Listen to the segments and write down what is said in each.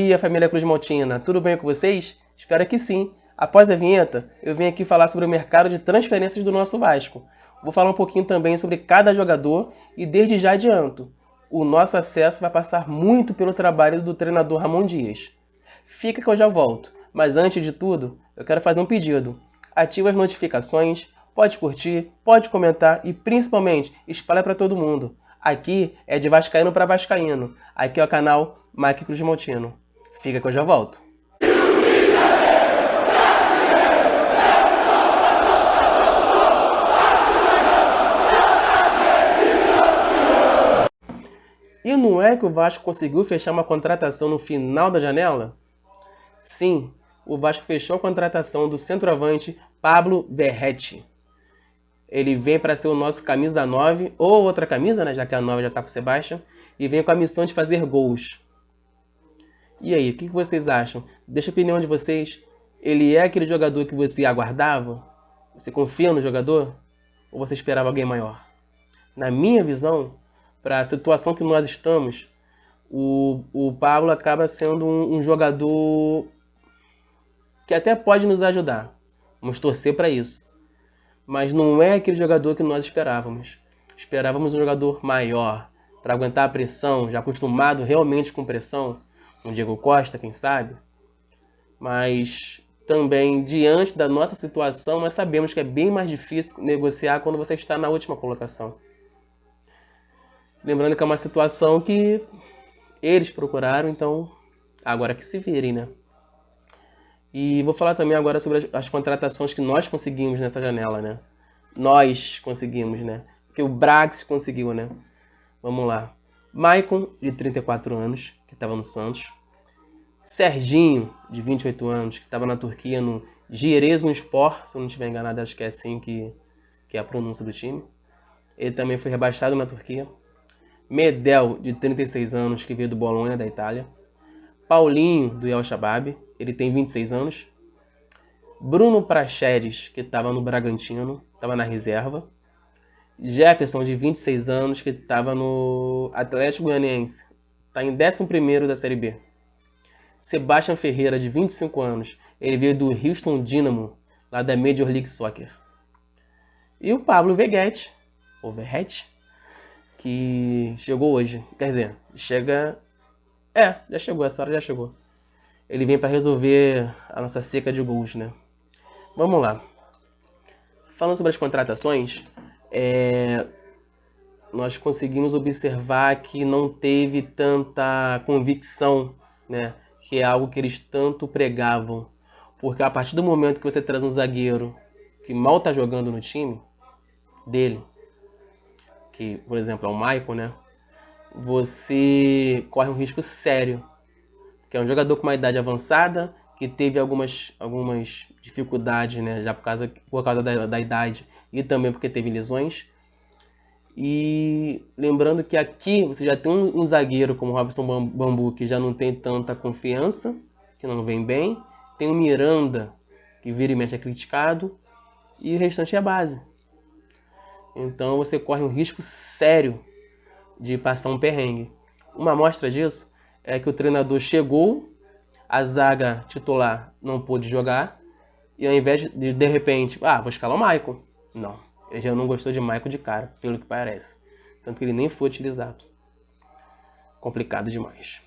E a família Cruz Maltina, tudo bem com vocês? Espero que sim. Após a vinheta, eu venho aqui falar sobre o mercado de transferências do nosso Vasco. Vou falar um pouquinho também sobre cada jogador e desde já adianto, o nosso acesso vai passar muito pelo trabalho do treinador Ramon Dias. Fica que eu já volto, mas antes de tudo, eu quero fazer um pedido. Ative as notificações, pode curtir, pode comentar e principalmente espalha para todo mundo. Aqui é de vascaíno para vascaíno. Aqui é o canal Mike Cruz Maltino. Fica que eu já volto. E não é que o Vasco conseguiu fechar uma contratação no final da janela? Sim, o Vasco fechou a contratação do centroavante Pablo Verratti. Ele vem para ser o nosso camisa 9, ou outra camisa, né, já que a 9 já está com o Sebastião, e vem com a missão de fazer gols. E aí, o que vocês acham? Deixa a opinião de vocês. Ele é aquele jogador que você aguardava? Você confia no jogador? Ou você esperava alguém maior? Na minha visão, para a situação que nós estamos, o Pablo acaba sendo um jogador que até pode nos ajudar. Vamos torcer para isso. Mas não é aquele jogador que nós esperávamos. Esperávamos um jogador maior, para aguentar a pressão, já acostumado realmente com pressão. Um Diego Costa, quem sabe? Mas também, diante da nossa situação, nós sabemos que é bem mais difícil negociar quando você está na última colocação. Lembrando que é uma situação que eles procuraram, então agora que se virem, né? E vou falar também agora sobre as contratações que nós conseguimos nessa janela, né? Nós conseguimos, né? Porque o Brax conseguiu, né? Vamos lá. Maicon, de 34 anos, que estava no Santos. Serginho, de 28 anos, que estava na Turquia no Giresunspor, se eu não estiver enganado, acho que é assim que é a pronúncia do time. Ele também foi rebaixado na Turquia. Medel, de 36 anos, que veio do Bolonha, da Itália. Paulinho, do El Shabab, ele tem 26 anos. Bruno Praxedes, que estava no Bragantino, estava na reserva. Jefferson, de 26 anos, que estava no Atlético Goianiense, está em 11º da Série B. Sebastião Ferreira, de 25 anos, ele veio do Houston Dynamo, lá da Major League Soccer. E o Pablo Verratti, ou Verratti, que chegou hoje. Quer dizer, já chegou, essa hora já chegou. Ele vem para resolver a nossa seca de gols, né? Vamos lá. Falando sobre as contratações, nós conseguimos observar que não teve tanta convicção, né? Que é algo que eles tanto pregavam. Porque a partir do momento que você traz um zagueiro que mal está jogando no time dele, que, por exemplo, é o Maicon, né? Você corre um risco sério. Que é um jogador com uma idade avançada, que teve algumas dificuldades, né? Já por causa da idade e também porque teve lesões. E lembrando que aqui você já tem um zagueiro como o Robson Bambu, que já não tem tanta confiança, que não vem bem. Tem o Miranda, que vira e mexe é criticado. E o restante é a base. Então você corre um risco sério de passar um perrengue. Uma amostra disso é que o treinador chegou, a zaga titular não pôde jogar, e ao invés de repente, vou escalar o Maicon. Não, ele já não gostou de Maicon de cara, pelo que parece. Tanto que ele nem foi utilizado. Complicado demais.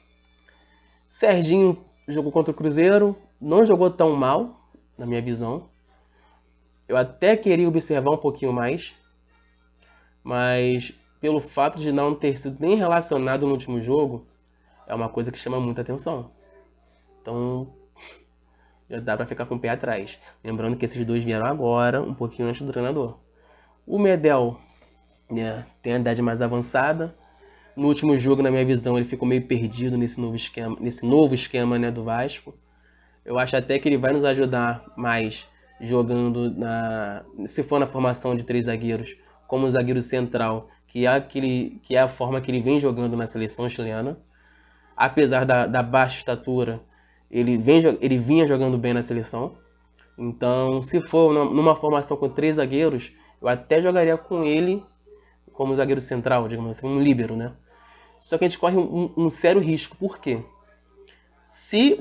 Serginho jogou contra o Cruzeiro, não jogou tão mal, na minha visão. Eu até queria observar um pouquinho mais, mas pelo fato de não ter sido nem relacionado no último jogo, é uma coisa que chama muita atenção. Então, já dá pra ficar com o pé atrás. Lembrando que esses dois vieram agora, um pouquinho antes do treinador. O Medel, né, tem a idade mais avançada. No último jogo, na minha visão, ele ficou meio perdido nesse novo esquema, né, do Vasco. Eu acho até que ele vai nos ajudar mais jogando se for na formação de 3 zagueiros, como zagueiro central, que é a forma que ele vem jogando na seleção chilena. Apesar da baixa estatura, ele vinha jogando bem na seleção. Então, se for numa formação com 3 zagueiros, eu até jogaria com ele como zagueiro central, digamos assim, um líbero, né? Só que a gente corre um sério risco. Por quê? Se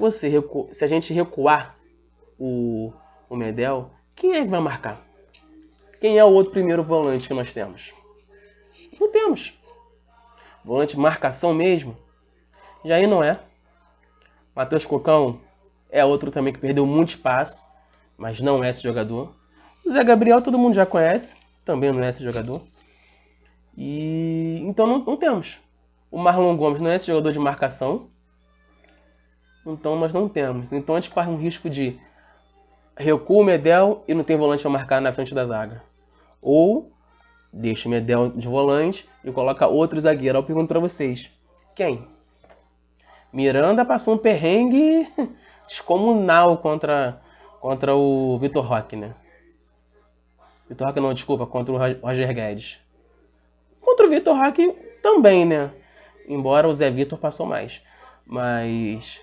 a gente recuar o Medel, quem é que vai marcar? Quem é o outro primeiro volante que nós temos? Não temos. Volante de marcação mesmo? Jair não é. Matheus Cocão é outro também que perdeu muito espaço, mas não é esse jogador. O Zé Gabriel todo mundo já conhece, também não é esse jogador. E então não temos. O Marlon Gomes não é esse jogador de marcação. Então nós não temos. Então a gente corre um risco de recua o Medel e não tem volante para marcar na frente da zaga. Ou deixa o Medel de volante e coloca outro zagueiro. Eu pergunto para vocês, quem? Miranda passou um perrengue descomunal contra o Vitor Roque, né? Vitor Roque não, desculpa, contra o Roger Guedes. Contra o Vitor Roque também, né? Embora o Zé Vitor passou mais. Mas...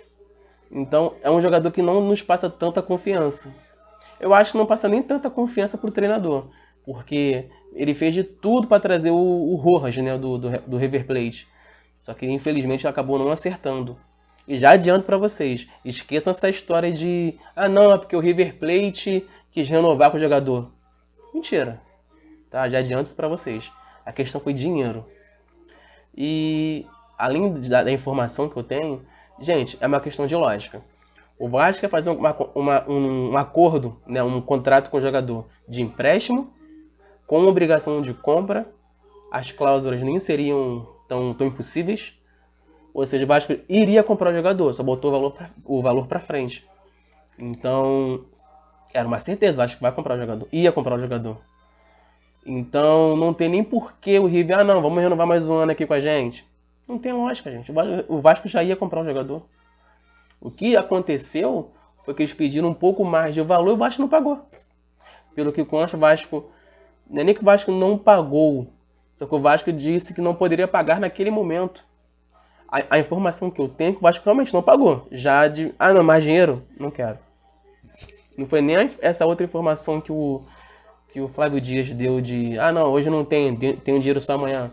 Então, é um jogador que não nos passa tanta confiança. Eu acho que não passa nem tanta confiança pro treinador. Porque ele fez de tudo para trazer o Rojas, né? Do River Plate. Só que, infelizmente, ele acabou não acertando. E já adianto para vocês, esqueçam essa história de... Ah, não, é porque o River Plate quis renovar com o jogador. Mentira. Tá? Já adianto isso para vocês. A questão foi dinheiro. E, além da informação que eu tenho, gente, é uma questão de lógica. O Vasco quer fazer um acordo, né, um contrato com o jogador de empréstimo, com obrigação de compra. As cláusulas nem seriam tão impossíveis. Ou seja, o Vasco iria comprar o jogador, só botou o valor para frente. Então, era uma certeza, o Vasco vai comprar o jogador, ia comprar o jogador. Então, não tem nem porquê o River, não, vamos renovar mais um ano aqui com a gente. Não tem lógica, gente. O Vasco já ia comprar o jogador. O que aconteceu foi que eles pediram um pouco mais de valor e o Vasco não pagou. Pelo que consta, o Vasco... Não é nem que o Vasco não pagou, só que o Vasco disse que não poderia pagar naquele momento. A informação que eu tenho é que o Vasco realmente não pagou. Já de... Ah, não, mais dinheiro? Não quero. Não foi nem essa outra informação que o Flávio Dias deu de... Ah, não, hoje não tenho dinheiro só amanhã.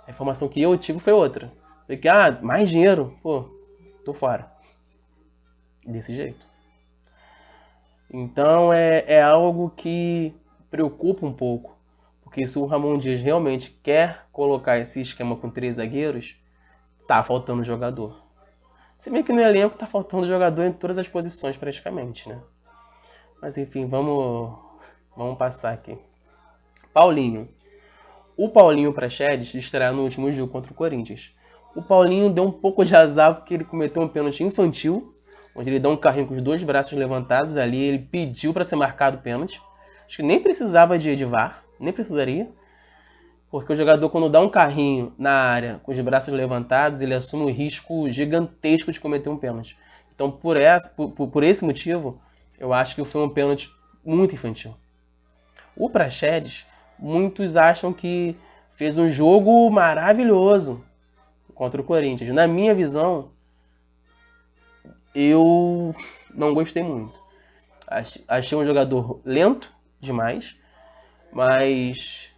A informação que eu tive foi outra. Foi que, mais dinheiro? Pô, tô fora. Desse jeito. Então é algo que preocupa um pouco. Porque se o Ramon Dias realmente quer colocar esse esquema com 3 zagueiros, tá faltando jogador. Se bem que no elenco tá faltando jogador em todas as posições praticamente, né? Mas enfim, vamos passar aqui. Paulinho. O Paulinho Praxedes estreia no último jogo contra o Corinthians. O Paulinho deu um pouco de azar porque ele cometeu um pênalti infantil, onde ele dá um carrinho com os 2 braços levantados ali, ele pediu para ser marcado o pênalti. Acho que nem precisava de VAR, nem precisaria. Porque o jogador, quando dá um carrinho na área com os braços levantados, ele assume um risco gigantesco de cometer um pênalti. Então, por esse motivo, eu acho que foi um pênalti muito infantil. O Praxedes, muitos acham que fez um jogo maravilhoso contra o Corinthians. Na minha visão, eu não gostei muito. Achei um jogador lento demais, mas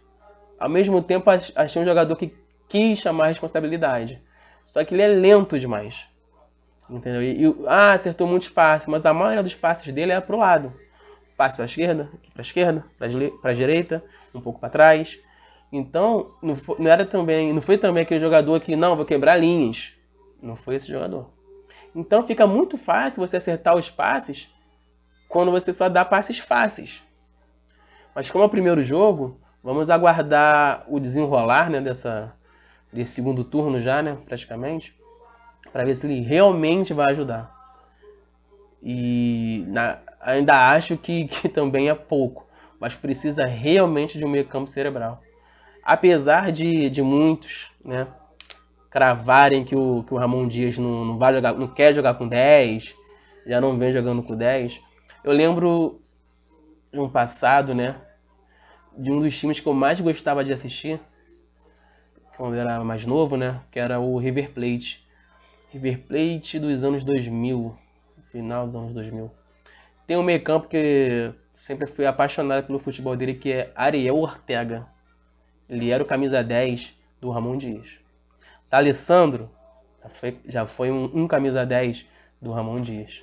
ao mesmo tempo achei um jogador que quis chamar a responsabilidade. Só que ele é lento demais. Entendeu? Acertou muitos passes, mas a maioria dos passes dele é pro lado. Passe para a esquerda, para a direita, um pouco para trás. Então, não foi também aquele jogador que, não, vou quebrar linhas. Não foi esse jogador. Então fica muito fácil você acertar os passes quando você só dá passes fáceis. Mas como é o primeiro jogo, vamos aguardar o desenrolar, né, desse segundo turno já, né, praticamente, para ver se ele realmente vai ajudar. E ainda acho que também é pouco, mas precisa realmente de um meio campo cerebral. Apesar de muitos, né, cravarem que o Ramon Dias não vai jogar, não quer jogar com 10, já não vem jogando com 10. Eu lembro de um passado, né, de um dos times que eu mais gostava de assistir, quando eu era mais novo, né, que era o River Plate. River Plate dos anos 2000, final dos anos 2000. Tem um meio campo que sempre fui apaixonado pelo futebol dele, que é Ariel Ortega. Ele era o camisa 10 do Ramon Dias. Alessandro já foi um camisa 10 do Ramon Dias.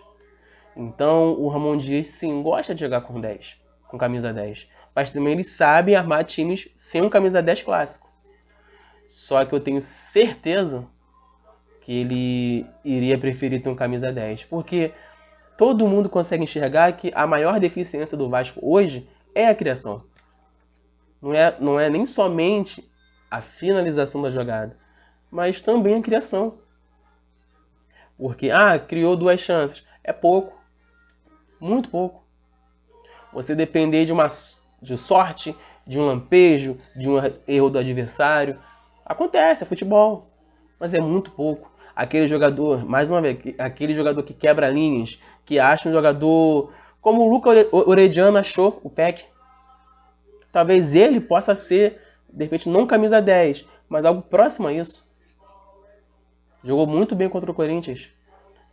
Então, o Ramon Dias, sim, gosta de jogar com 10, com camisa 10. Mas também ele sabe armar times sem um camisa 10 clássico. Só que eu tenho certeza que ele iria preferir ter um camisa 10. Porque todo mundo consegue enxergar que a maior deficiência do Vasco hoje é a criação. Não é nem somente a finalização da jogada, mas também a criação. Porque, criou 2 chances. É pouco. Muito pouco. Você depender de sorte, de um lampejo, de um erro do adversário. Acontece, é futebol. Mas é muito pouco. Aquele jogador, mais uma vez, aquele jogador que quebra linhas, que acha um jogador como o Luca Orediano achou o Peck. Talvez ele possa ser, de repente, não camisa 10, mas algo próximo a isso. Jogou muito bem contra o Corinthians,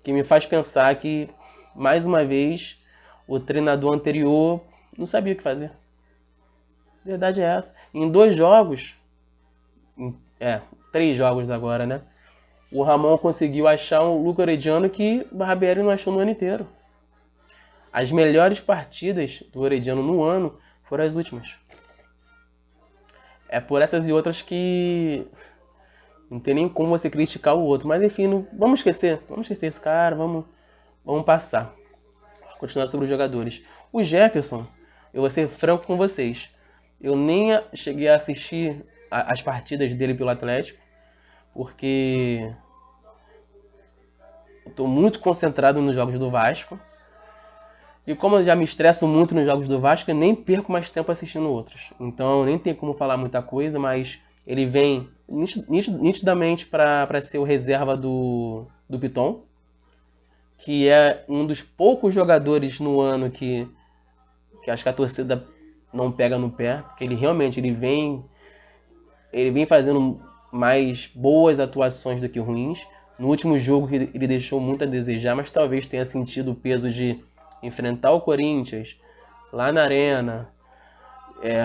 que me faz pensar que, mais uma vez, o treinador anterior não sabia o que fazer. A verdade é essa. Em 2 jogos, 3 jogos agora, né? O Ramon conseguiu achar um Luca Orediano que o Barbieri não achou no ano inteiro. As melhores partidas do Orediano no ano foram as últimas. É por essas e outras que não tem nem como você criticar o outro. Mas enfim, vamos esquecer esse cara, vamos passar. Vamos continuar sobre os jogadores. O Jefferson, eu vou ser franco com vocês. Eu nem cheguei a assistir as partidas dele pelo Atlético, porque estou muito concentrado nos jogos do Vasco. E como eu já me estresso muito nos jogos do Vasco, eu nem perco mais tempo assistindo outros. Então nem tem como falar muita coisa, mas ele vem nitidamente para ser o reserva do Piton, que é um dos poucos jogadores no ano que acho que a torcida não pega no pé, porque ele realmente ele vem fazendo mais boas atuações do que ruins. No último jogo ele deixou muito a desejar, mas talvez tenha sentido o peso de enfrentar o Corinthians lá na Arena.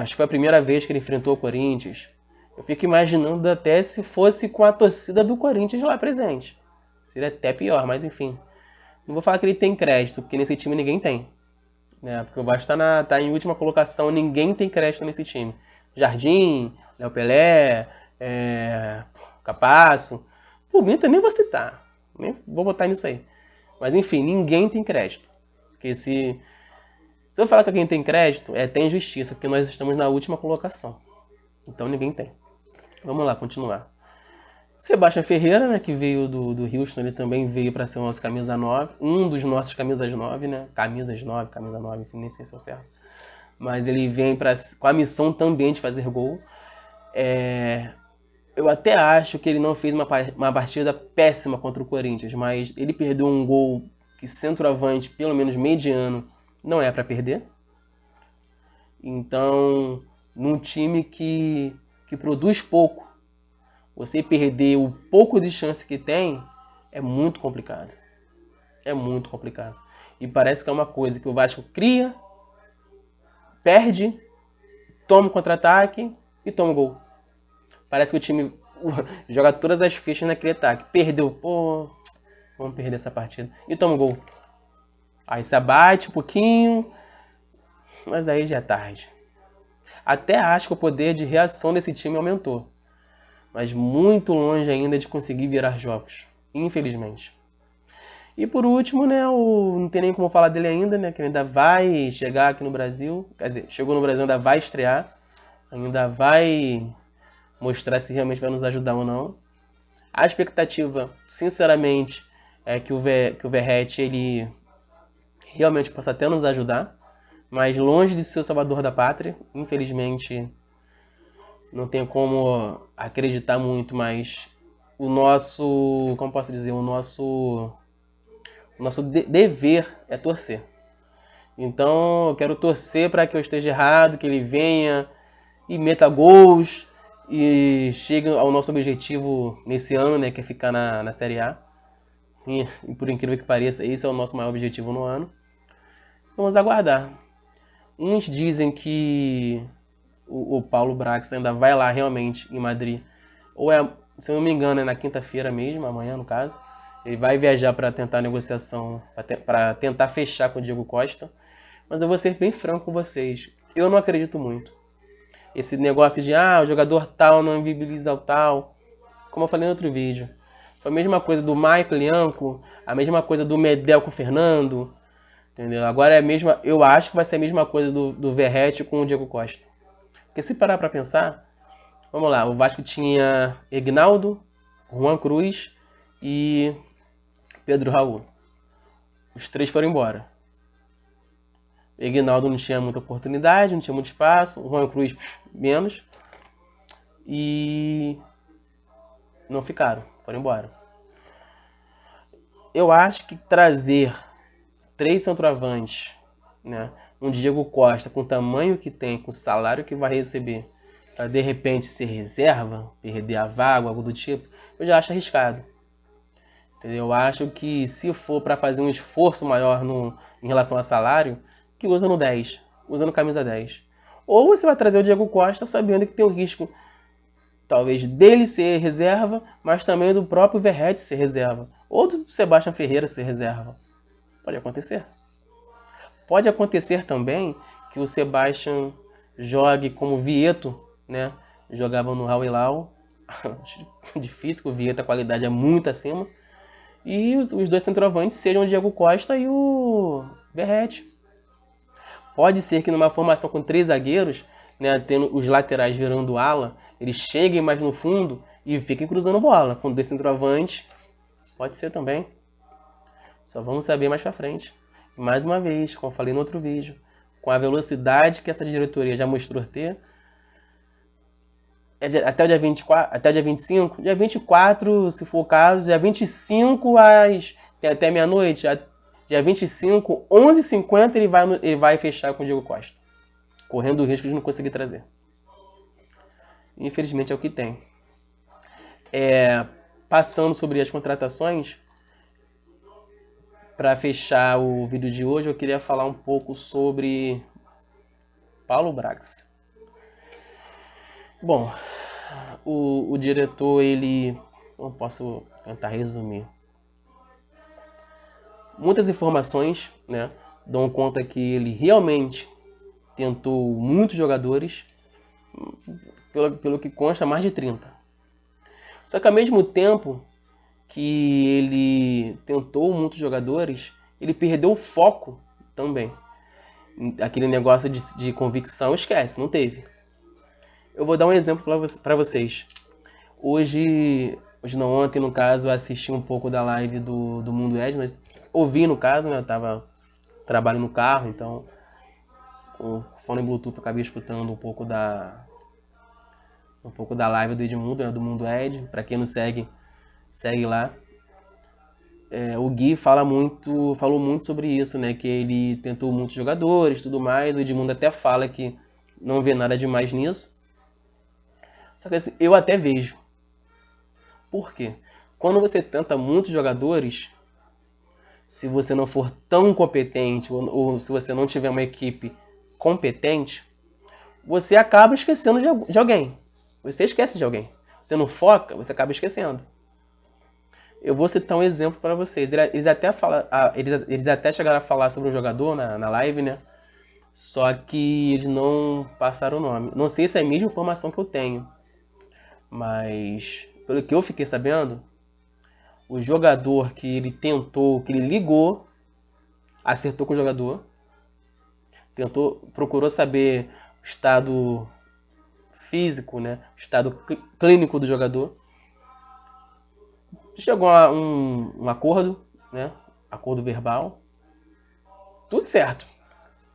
Acho que foi a primeira vez que ele enfrentou o Corinthians. Eu fico imaginando até se fosse com a torcida do Corinthians lá presente. Seria até pior, mas enfim. Não vou falar que ele tem crédito, porque nesse time ninguém tem. Porque o Vasco tá em última colocação, ninguém tem crédito nesse time. Jardim, Léo Pelé, Capasso. Por mim também vou citar. Nem vou botar nisso aí. Mas enfim, ninguém tem crédito. Porque se eu falar que alguém tem crédito, tem injustiça, porque nós estamos na última colocação. Então ninguém tem. Vamos lá, continuar. Sebastião Ferreira, né, que veio do Houston, ele também veio para ser o nosso camisa 9. Um dos nossos camisas 9, né? Camisas 9, camisa 9, enfim, nem sei se é o certo. Mas ele vem com a missão também de fazer gol. Eu até acho que ele não fez uma partida péssima contra o Corinthians, mas ele perdeu um gol que centroavante, pelo menos mediano, não é para perder. Então, num time que produz pouco, você perder o pouco de chance que tem é muito complicado. É muito complicado. E parece que é uma coisa que o Vasco cria, perde, toma um contra-ataque e toma um gol. Parece que o time joga todas as fichas naquele ataque. Perdeu, vamos perder essa partida. E toma um gol. Aí se abate um pouquinho, mas aí já é tarde. Até acho que o poder de reação desse time aumentou. Mas muito longe ainda de conseguir virar jogos, infelizmente. E por último, né, não tem nem como falar dele ainda, né, que ele ainda vai chegar aqui no Brasil, quer dizer, chegou no Brasil, ainda vai estrear, ainda vai mostrar se realmente vai nos ajudar ou não. A expectativa, sinceramente, é que o Verratti, ele realmente possa até nos ajudar, mas longe de ser o salvador da pátria, infelizmente não tenho como acreditar muito, mas o nosso, como posso dizer, o nosso dever é torcer. Então eu quero torcer para que eu esteja errado, que ele venha e meta gols e chegue ao nosso objetivo nesse ano, né, que é ficar na Série A. E por incrível que pareça, esse é o nosso maior objetivo no ano. Vamos aguardar. Uns dizem que o Paulo Brax ainda vai lá realmente em Madrid, ou se eu não me engano é na quinta-feira mesmo, amanhã no caso, Ele vai viajar para tentar negociação, para tentar fechar com o Diego Costa. Mas eu vou ser bem franco com vocês. Eu não acredito muito. Esse negócio de, o jogador tal não inviabiliza o tal. Como eu falei no outro vídeo. Foi a mesma coisa do Michael Lianco, a mesma coisa do Medel com o Fernando. Entendeu? Agora é a mesma, eu acho que vai ser a mesma coisa do Verratti com o Diego Costa. Porque se parar pra pensar, vamos lá, o Vasco tinha Egnaldo, Juan Cruz e Pedro Raul. Os três foram embora. Egnaldo não tinha muita oportunidade, não tinha muito espaço. O Juan Cruz, menos. E não ficaram, foram embora. Eu acho que trazer 3 centroavantes, né? Um Diego Costa com o tamanho que tem, com o salário que vai receber, para de repente ser reserva, perder a vaga, algo do tipo, eu já acho arriscado. Entendeu? Eu acho que se for para fazer um esforço maior em relação a salário, que usa no 10, usa no camisa 10. Ou você vai trazer o Diego Costa sabendo que tem o risco, talvez, dele ser reserva, mas também do próprio Verratti ser reserva. Ou do Sebastião Ferreira ser reserva. Pode acontecer. Pode acontecer também que o Sebastião jogue como Vieto, né? Jogava no Al Hilal. Difícil, que o Vieto a qualidade é muito acima. E os dois centroavantes sejam o Diego Costa e o Verratti. Pode ser que numa formação com 3 zagueiros, né, tendo os laterais virando ala, eles cheguem mais no fundo e fiquem cruzando bola. Com 2 centroavantes, pode ser também. Só vamos saber mais pra frente. E mais uma vez, como eu falei no outro vídeo, com a velocidade que essa diretoria já mostrou ter, até o dia 24, até o dia 25, dia 24, se for o caso, dia 25 até meia-noite, dia 25, 11h50 ele vai fechar com o Diego Costa, correndo o risco de não conseguir trazer. Infelizmente é o que tem. Passando sobre as contratações, para fechar o vídeo de hoje, eu queria falar um pouco sobre Paulo Brax. Bom, o diretor, ele... Não posso tentar resumir. Muitas informações, né, dão conta que ele realmente tentou muitos jogadores, pelo que consta, mais de 30. Só que ao mesmo tempo que ele tentou muitos jogadores, ele perdeu o foco também. Aquele negócio de convicção, esquece, não teve. Eu vou dar um exemplo para vocês. Hoje não, ontem no caso, eu assisti um pouco da live do Mundo Ed, mas ouvi no caso, né? Eu tava trabalhando no carro, então com o fone Bluetooth eu acabei escutando um pouco da live do Edmundo, né, do Mundo Ed. Para quem não segue lá. O Gui falou muito sobre isso, né? Que ele tentou muitos jogadores, tudo mais. O Edmundo até fala que não vê nada demais nisso. Só que assim, eu até vejo. Por quê? Quando você tenta muitos jogadores, se você não for tão competente ou se você não tiver uma equipe competente, você acaba esquecendo de alguém. Você esquece de alguém. Você não foca, você acaba esquecendo. Eu vou citar um exemplo para vocês. Eles até chegaram a falar sobre um jogador na live, né? Só que eles não passaram o nome. Não sei se é a mesma informação que eu tenho. Mas, pelo que eu fiquei sabendo, o jogador que ele tentou, que ele ligou, acertou com o jogador. Procurou saber o estado físico, né? O estado clínico do jogador. Chegou a um acordo, né? Acordo verbal. Tudo certo.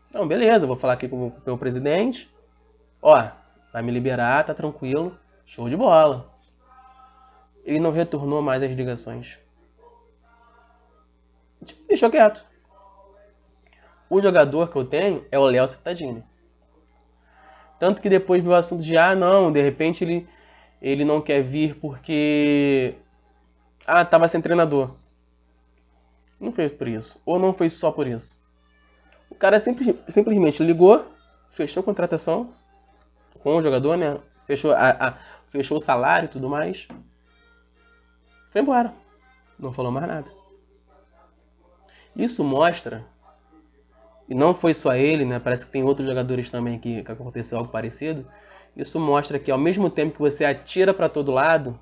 Então, beleza, vou falar aqui com o meu presidente. Ó, vai me liberar, tá tranquilo. Show de bola. Ele não retornou mais as ligações. Deixou quieto. O jogador que eu tenho é o Léo Cittadini. Tanto que depois veio o assunto de, não, de repente ele não quer vir porque... tava sem treinador. Não foi por isso. Ou não foi só por isso. O cara simplesmente ligou, fechou a contratação com o jogador, né? Fechou o salário e tudo mais. Foi embora. Não falou mais nada. Isso mostra, e não foi só ele, né? Parece que tem outros jogadores também que aconteceu algo parecido. Isso mostra que ao mesmo tempo que você atira para todo lado,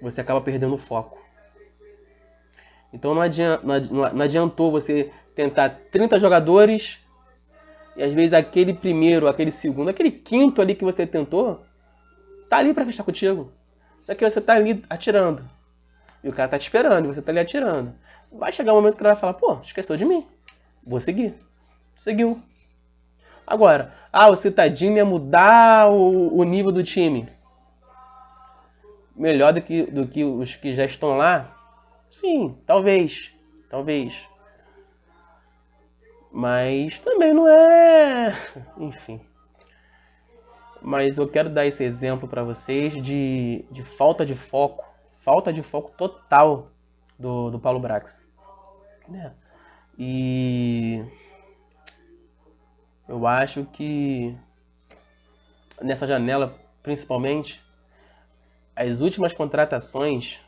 você acaba perdendo o foco. Então não adiantou você tentar 30 jogadores e às vezes aquele primeiro, aquele segundo, aquele quinto ali que você tentou, tá ali para fechar contigo. Só que você tá ali atirando. E o cara tá te esperando, e você tá ali atirando. Vai chegar um momento que ele vai falar, pô, esqueceu de mim. Vou seguir. Seguiu. Agora, o Citadini ia mudar o nível do time. Melhor do que os que já estão lá? Sim, talvez. Talvez. Mas também não é... Enfim. Mas eu quero dar esse exemplo para vocês de falta de foco. Falta de foco total do Paulo Brax. Né? E eu acho que nessa janela, principalmente, as últimas contratações,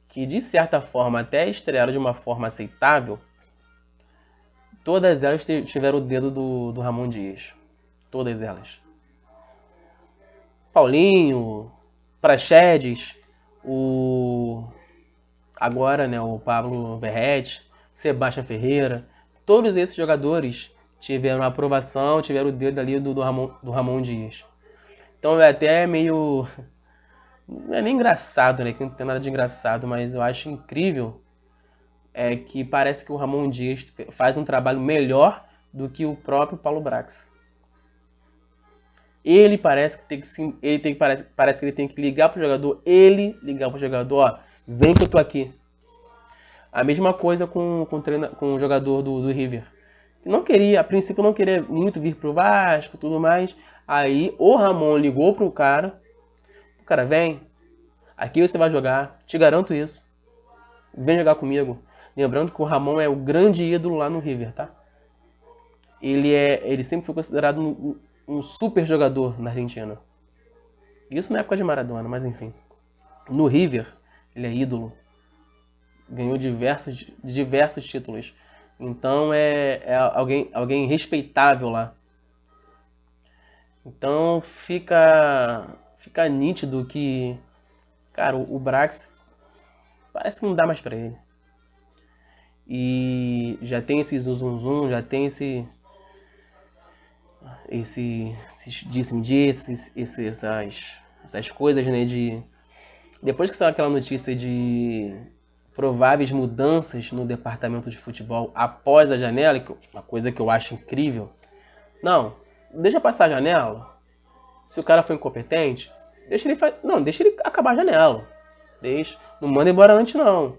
que de certa forma até estrearam de uma forma aceitável, todas elas tiveram o dedo do Ramon Dias. Todas elas. Paulinho, Praxedes, agora, né, o Pablo Verrete, Sebastião Ferreira, todos esses jogadores tiveram a aprovação, tiveram o dedo ali do Ramon Dias. Então é até meio... Não é nem engraçado, né? Que não tem nada de engraçado, mas eu acho incrível que parece que o Ramon Dias faz um trabalho melhor do que o próprio Paulo Brax. Ele parece que parece que ele tem que ligar pro jogador, ó, vem que eu tô aqui. A mesma coisa com o jogador do River. Não queria, a princípio não queria muito vir pro Vasco, tudo mais. Aí o Ramon ligou pro cara, o cara vem, aqui você vai jogar, te garanto isso. Vem jogar comigo. Lembrando que o Ramon é o grande ídolo lá no River, tá? Ele sempre foi considerado um super jogador na Argentina. Isso na época de Maradona, mas enfim. No River, ele é ídolo. Ganhou diversos títulos. Então é alguém respeitável lá. Então fica nítido que, cara, o Brax parece que não dá mais pra ele. E já tem esse zum, já tem esses disse-me-disse, essas coisas, né, depois que saiu aquela notícia de prováveis mudanças no departamento de futebol após a janela, uma coisa que eu acho incrível. Não, deixa passar a janela. Se o cara for incompetente, deixa ele acabar a janela. Não manda embora antes, não.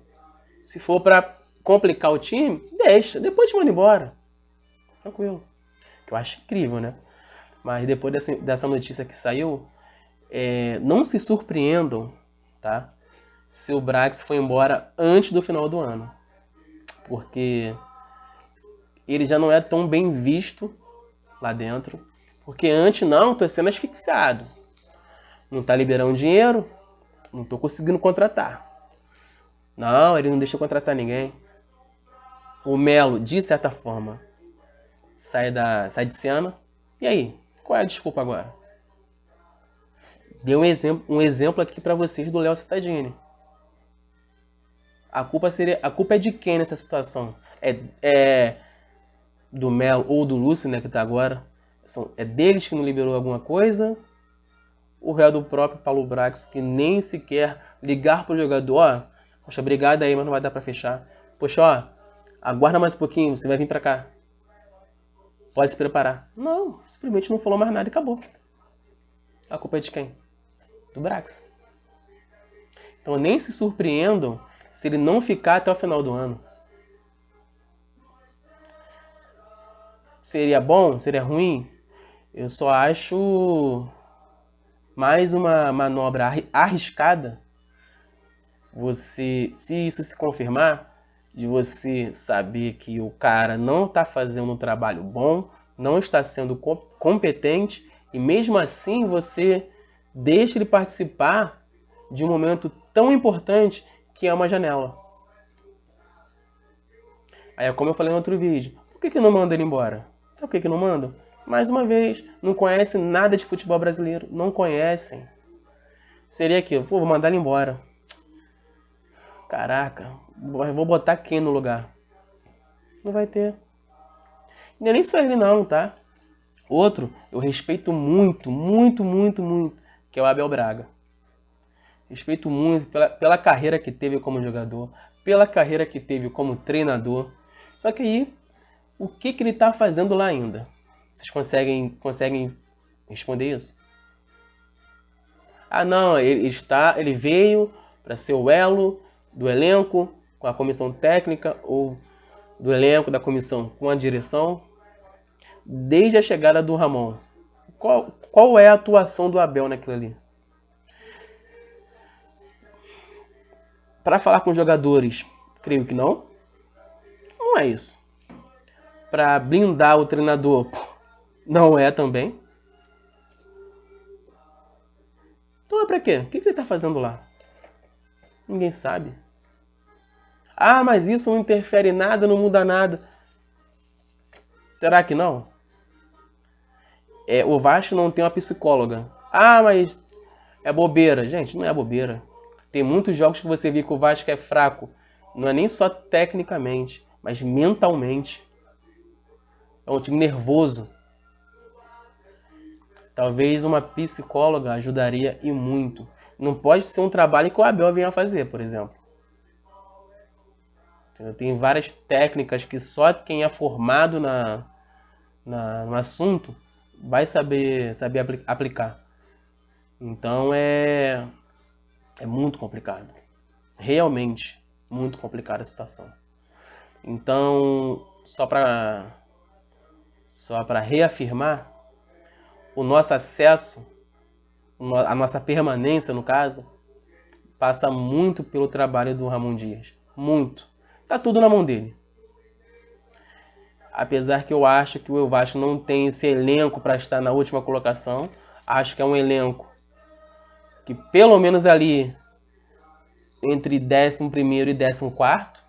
Se for pra complicar o time, deixa, depois te manda embora. Tranquilo. Que eu acho incrível, né? Mas depois dessa notícia que saiu, não se surpreendam, tá? Se o Brax foi embora antes do final do ano. Porque ele já não é tão bem visto lá dentro. Porque antes, não, tô sendo asfixiado. Não tá liberando dinheiro, não tô conseguindo contratar. Não, ele não deixa eu contratar ninguém. O Melo, de certa forma, sai de cena. E aí, qual é a desculpa agora? Dei um exemplo aqui pra vocês do Léo Cittadini. A culpa é de quem nessa situação? É do Melo ou do Lúcio, né, que tá agora? É deles que não liberou alguma coisa? O é do próprio Paulo Brax, que nem sequer ligar pro jogador, ó, poxa, obrigado aí, mas não vai dar pra fechar. Poxa, ó, aguarda mais um pouquinho, você vai vir pra cá. Pode se preparar. Não, simplesmente não falou mais nada e acabou. A culpa é de quem? Do Brax. Então nem se surpreendam se ele não ficar até o final do ano. Seria bom? Seria ruim? Eu só acho mais uma manobra arriscada. Se isso se confirmar, de você saber que o cara não está fazendo um trabalho bom, não está sendo competente, e mesmo assim você deixa ele participar de um momento tão importante que é uma janela. Aí é como eu falei no outro vídeo, por que não manda ele embora? Sabe por que não mandam? Mais uma vez, não conhecem nada de futebol brasileiro, não conhecem. Seria aquilo, pô, vou mandar ele embora. Caraca, vou botar quem no lugar? Não vai ter. Não é nem só ele não, tá? Outro, eu respeito muito, muito, muito, muito, que é o Abel Braga. Respeito muito pela carreira que teve como jogador, pela carreira que teve como treinador. Só que aí, o que ele tá fazendo lá ainda? Vocês conseguem responder isso? Ah, não, ele veio para ser o elo do elenco com a comissão técnica ou do elenco da comissão com a direção desde a chegada do Ramon. Qual é a atuação do Abel naquilo ali? Para falar com os jogadores, creio que não. Não é isso. Para blindar o treinador, não é também. Então é pra quê? O que ele tá fazendo lá? Ninguém sabe. Ah, mas isso não interfere em nada, não muda nada. Será que não? O Vasco não tem uma psicóloga. Ah, mas é bobeira. Gente, não é bobeira. Tem muitos jogos que você vê que o Vasco é fraco. Não é nem só tecnicamente, mas mentalmente. É um time nervoso. Talvez uma psicóloga ajudaria e muito. Não pode ser um trabalho que o Abel venha fazer, por exemplo. Tem várias técnicas que só quem é formado no assunto vai saber aplicar. Então é muito complicado. Realmente muito complicada a situação. Então, só para reafirmar, o nosso acesso, a nossa permanência, no caso, passa muito pelo trabalho do Ramon Dias. Muito. Tá tudo na mão dele. Apesar que eu acho que o Vasco não tem esse elenco para estar na última colocação. Acho que é um elenco que pelo menos ali entre 11º e 14º,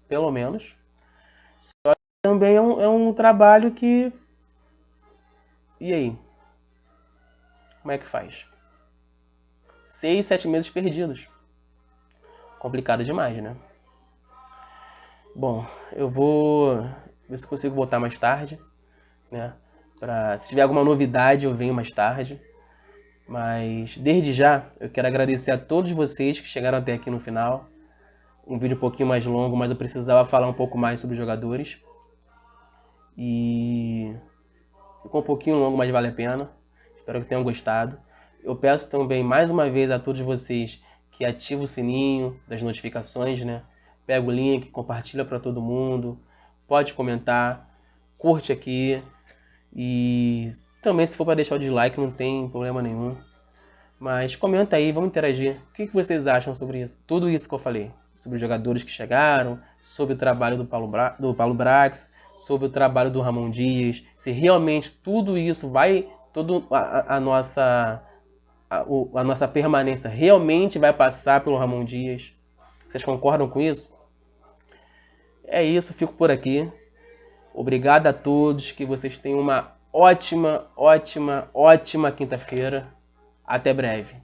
pelo menos. Só que também é um trabalho que... E aí? Como é que faz? 6, 7 meses perdidos. Complicado demais, né? Bom, eu vou ver se consigo voltar mais tarde, né? Se tiver alguma novidade, eu venho mais tarde. Mas, desde já, eu quero agradecer a todos vocês que chegaram até aqui no final. Um vídeo um pouquinho mais longo, mas eu precisava falar um pouco mais sobre os jogadores. E ficou um pouquinho longo, mas vale a pena. Espero que tenham gostado. Eu peço também, mais uma vez, a todos vocês que ativem o sininho das notificações, né? Pega o link, compartilha para todo mundo. Pode comentar, curte aqui. E também, se for para deixar o dislike, não tem problema nenhum. Mas comenta aí, vamos interagir. O que vocês acham sobre isso? Tudo isso que eu falei. Sobre os jogadores que chegaram, sobre o trabalho do Paulo Brax, sobre o trabalho do Ramon Dias. Se realmente tudo isso vai... a nossa permanência realmente vai passar pelo Ramon Dias. Vocês concordam com isso? É isso, fico por aqui. Obrigado a todos, que vocês tenham uma ótima, ótima, ótima quinta-feira. Até breve.